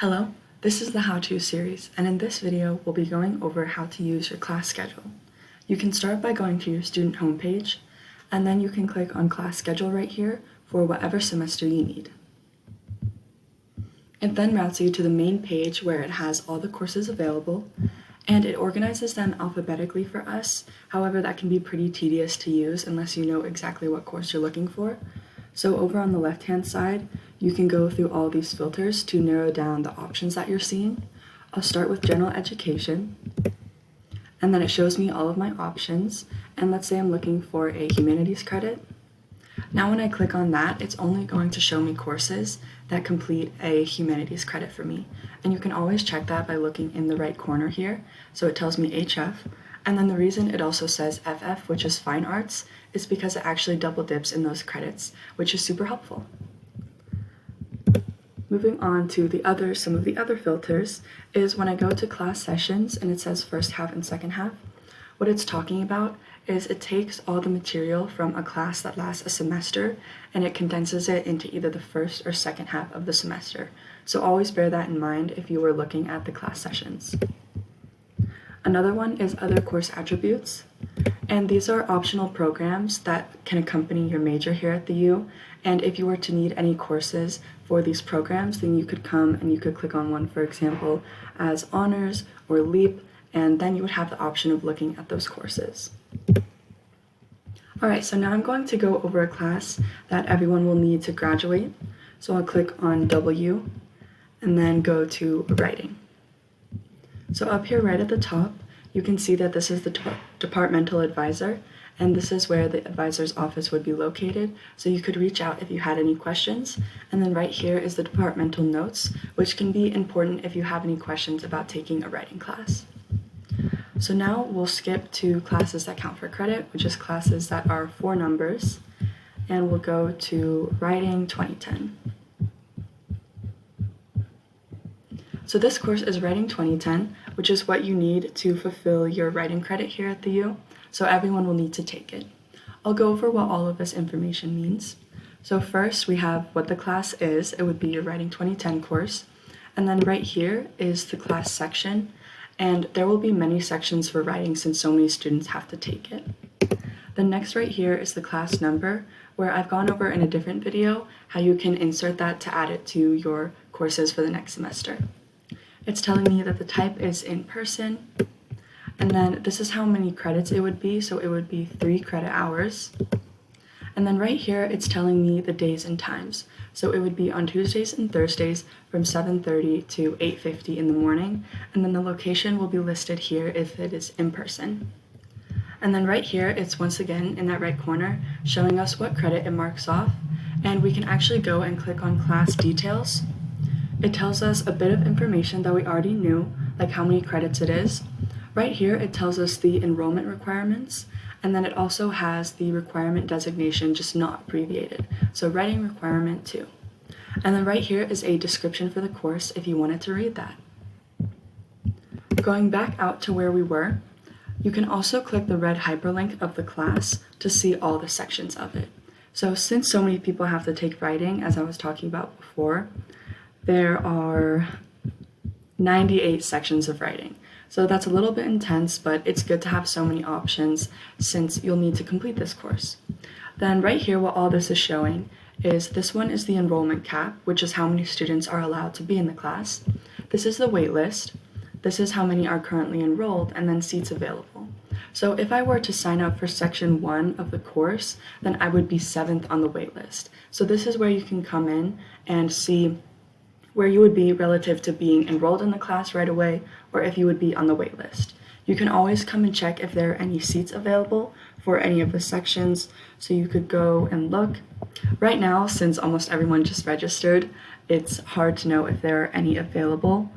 Hello, this is the How To series, and in this video, we'll be going over how to use your class schedule. You can start by going to your student homepage, and then you can click on Class Schedule right here for whatever semester you need. It then routes you to the main page where it has all the courses available, and it organizes them alphabetically for us. However, that can be pretty tedious to use unless you know exactly what course you're looking for. So over on the left-hand side, you can go through all these filters to narrow down the options that you're seeing. I'll start with general education, and then it shows me all of my options. And let's say I'm looking for a humanities credit. Now when I click on that, it's only going to show me courses that complete a humanities credit for me. And you can always check that by looking in the right corner here. So it tells me HF. And then the reason it also says FF, which is fine arts, is because it actually double dips in those credits, which is super helpful. Moving on to some of the other filters is when I go to class sessions and it says first half and second half. What it's talking about is it takes all the material from a class that lasts a semester and it condenses it into either the first or second half of the semester. So always bear that in mind if you were looking at the class sessions. Another one is other course attributes, and these are optional programs that can accompany your major here at the U. And if you were to need any courses for these programs, then you could come and you could click on one, for example, as honors or LEAP, and then you would have the option of looking at those courses. Alright, so now I'm going to go over a class that everyone will need to graduate. So I'll click on W and then go to writing. So up here right at the top, you can see that this is the departmental advisor, and this is where the advisor's office would be located, so you could reach out if you had any questions. And then right here is the departmental notes, which can be important if you have any questions about taking a writing class. So now we'll skip to classes that count for credit, which is classes that are 4 numbers, and we'll go to Writing 2010. So this course is Writing 2010, which is what you need to fulfill your writing credit here at the U, so everyone will need to take it. I'll go over what all of this information means. So first we have what the class is. It would be your Writing 2010 course, and then right here is the class section, and there will be many sections for writing since so many students have to take it. Then next right here is the class number, where I've gone over in a different video how you can insert that to add it to your courses for the next semester. It's telling me that the type is in person, and then this is how many credits it would be, so it would be 3 credit hours. And then right here, it's telling me the days and times. So it would be on Tuesdays and Thursdays from 7:30 to 8:50 in the morning, and then the location will be listed here if it is in person. And then right here, it's once again in that right corner, showing us what credit it marks off, and we can actually go and click on class details. It tells us a bit of information that we already knew, like how many credits it is. Right here, it tells us the enrollment requirements, and then it also has the requirement designation, just not abbreviated. So writing requirement 2. And then right here is a description for the course if you wanted to read that. Going back out to where we were, you can also click the red hyperlink of the class to see all the sections of it. So since so many people have to take writing, as I was talking about before, there are 98 sections of writing. So that's a little bit intense, but it's good to have so many options since you'll need to complete this course. Then right here, what all this is showing is this one is the enrollment cap, which is how many students are allowed to be in the class. This is the wait list. This is how many are currently enrolled, and then seats available. So if I were to sign up for section 1 of the course, then I would be 7th on the wait list. So this is where you can come in and see where you would be relative to being enrolled in the class right away, or if you would be on the wait list. You can always come and check if there are any seats available for any of the sections, so you could go and look. Right now, since almost everyone just registered, it's hard to know if there are any available,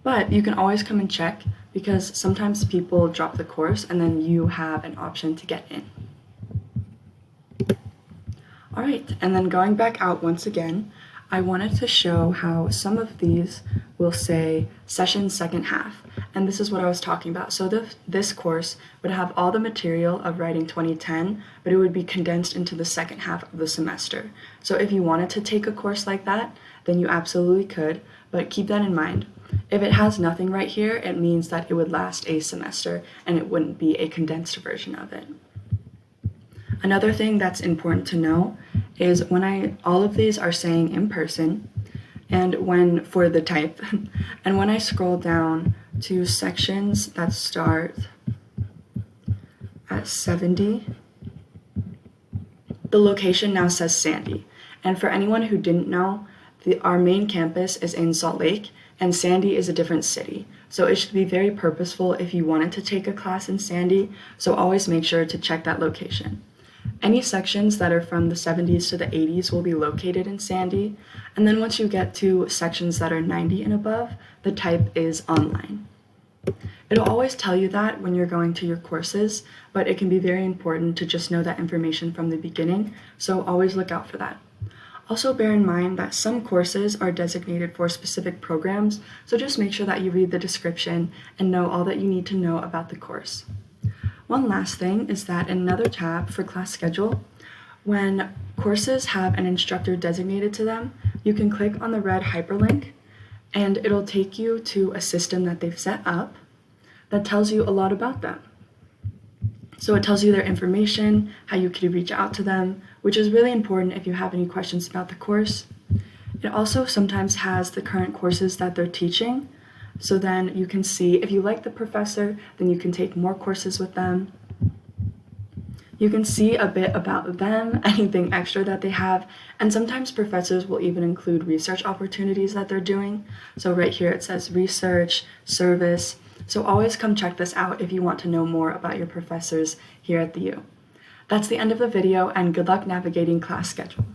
but you can always come and check because sometimes people drop the course and then you have an option to get in. Alright, and then going back out once again, I wanted to show how some of these will say session second half, and this is what I was talking about. So this course would have all the material of Writing 2010, but it would be condensed into the second half of the semester. So if you wanted to take a course like that, then you absolutely could, but keep that in mind. If it has nothing right here, it means that it would last a semester and it wouldn't be a condensed version of it. Another thing that's important to know is all of these are saying in person, and for the type, and when I scroll down to sections that start at 70, the location now says Sandy. And for anyone who didn't know, our main campus is in Salt Lake, and Sandy is a different city. So it should be very purposeful if you wanted to take a class in Sandy, so always make sure to check that location. Any sections that are from the 70s to the 80s will be located in Sandy, and then once you get to sections that are 90 and above, the type is online. It'll always tell you that when you're going to your courses, but it can be very important to just know that information from the beginning, so always look out for that. Also bear in mind that some courses are designated for specific programs, so just make sure that you read the description and know all that you need to know about the course. One last thing is that in another tab for class schedule, when courses have an instructor designated to them, you can click on the red hyperlink and it'll take you to a system that they've set up that tells you a lot about them. So it tells you their information, how you can reach out to them, which is really important if you have any questions about the course. It also sometimes has the current courses that they're teaching, so then you can see if you like the professor, then you can take more courses with them. You can see a bit about them, anything extra that they have, and sometimes professors will even include research opportunities that they're doing. So right here it says research, service, so always come check this out if you want to know more about your professors here at the U. That's the end of the video, and good luck navigating class schedule.